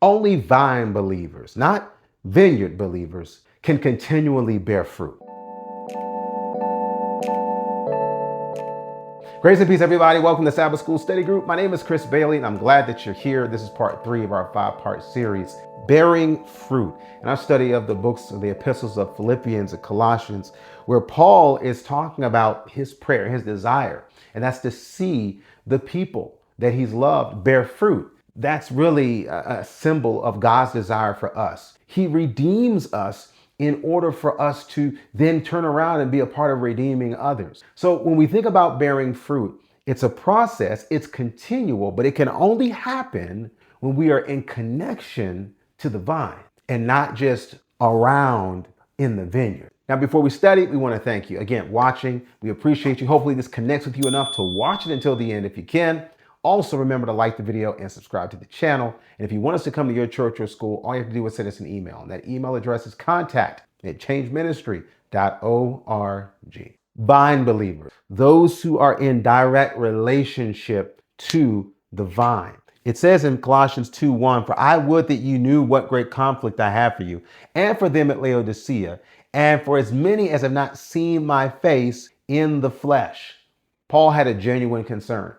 Only vine believers, not vineyard believers, can continually bear fruit. Grace and peace, everybody. Welcome to Sabbath School Study Group. My name is Chris Bailey, and I'm glad that you're here. This is part 3 of our 5-part series, Bearing Fruit, and our study of the books of the epistles of Philippians and Colossians, where Paul is talking about his prayer, his desire, and that's to see the people that he's loved bear fruit. That's really a symbol of God's desire for us. He redeems us in order for us to then turn around and be a part of redeeming others. So when we think about bearing fruit, it's a process, it's continual, but it can only happen when we are in connection to the vine and not just around in the vineyard. Now, before we study, we want to thank you again watching. We appreciate you. Hopefully this connects with you enough to watch it until the end if you can. Also, remember to like the video and subscribe to the channel. And if you want us to come to your church or school, all you have to do is send us an email. And that email address is contact@changeministry.org. Vine believers, those who are in direct relationship to the vine. It says in Colossians 2:1, "For I would that you knew what great conflict I have for you, and for them at Laodicea, and for as many as have not seen my face in the flesh." Paul had a genuine concern.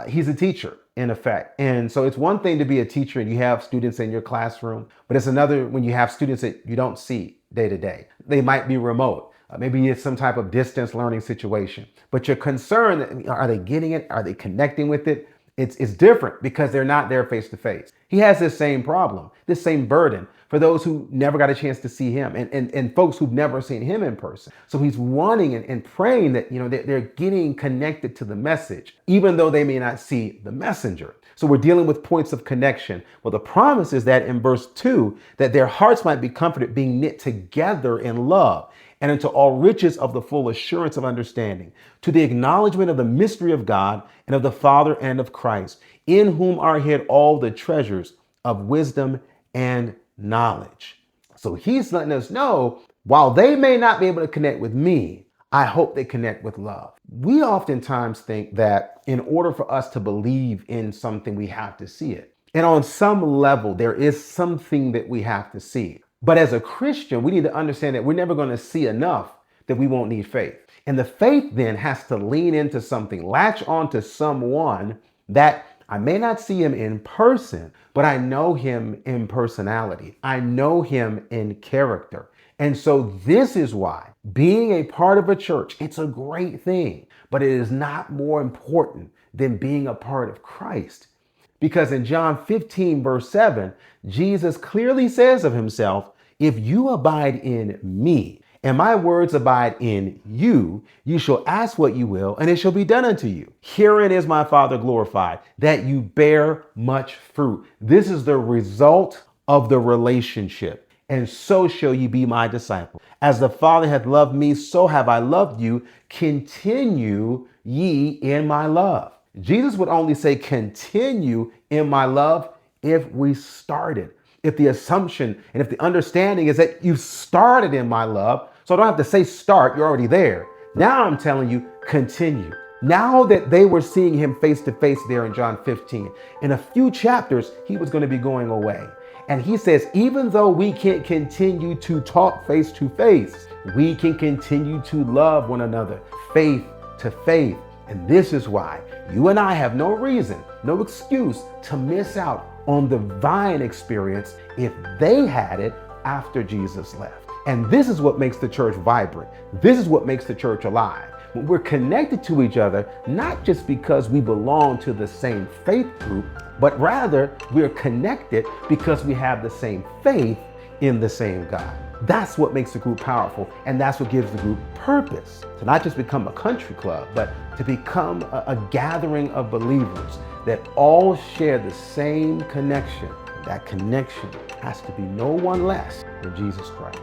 He's a teacher, in effect. And so it's one thing to be a teacher and you have students in your classroom, but it's another when you have students that you don't see day to day. They might be remote. Maybe it's some type of distance learning situation, but you're concerned, are they getting it? Are they connecting with it? It's different because they're not there face to face. He has this same problem, this same burden for those who never got a chance to see him and folks who've never seen him in person. So he's wanting and praying that, they're getting connected to the message, even though they may not see the messenger. So we're dealing with points of connection. Well, the promise is that in verse 2, that their hearts might be comforted, being knit together in love, and into all riches of the full assurance of understanding, to the acknowledgement of the mystery of God and of the Father and of Christ, in whom are hid all the treasures of wisdom and knowledge. So he's letting us know, while they may not be able to connect with me, I hope they connect with love. We oftentimes think that in order for us to believe in something, we have to see it. And on some level, there is something that we have to see. But as a Christian, we need to understand that we're never going to see enough that we won't need faith. And the faith then has to lean into something, latch onto someone that I may not see him in person, but I know him in personality. I know him in character. And so this is why being a part of a church, it's a great thing, but it is not more important than being a part of Christ. Because in John 15, verse 7, Jesus clearly says of himself, "If you abide in me, and my words abide in you, you shall ask what you will, and it shall be done unto you. Herein is my Father glorified, that you bear much fruit." This is the result of the relationship. "And so shall you be my disciple. As the Father hath loved me, so have I loved you. Continue ye in my love." Jesus would only say continue in my love if we started. If the assumption and if the understanding is that you started in my love, so I don't have to say start, you're already there. Now I'm telling you, continue. Now that they were seeing him face to face there in John 15, in a few chapters, he was going to be going away. And he says, even though we can't continue to talk face to face, we can continue to love one another, faith to faith. And this is why you and I have no reason, no excuse to miss out on the vine experience if they had it after Jesus left. And this is what makes the church vibrant. This is what makes the church alive. When we're connected to each other, not just because we belong to the same faith group, but rather we're connected because we have the same faith in the same God. That's what makes the group powerful, and that's what gives the group purpose. To not just become a country club, but to become a gathering of believers that all share the same connection. That connection has to be no one less than Jesus Christ.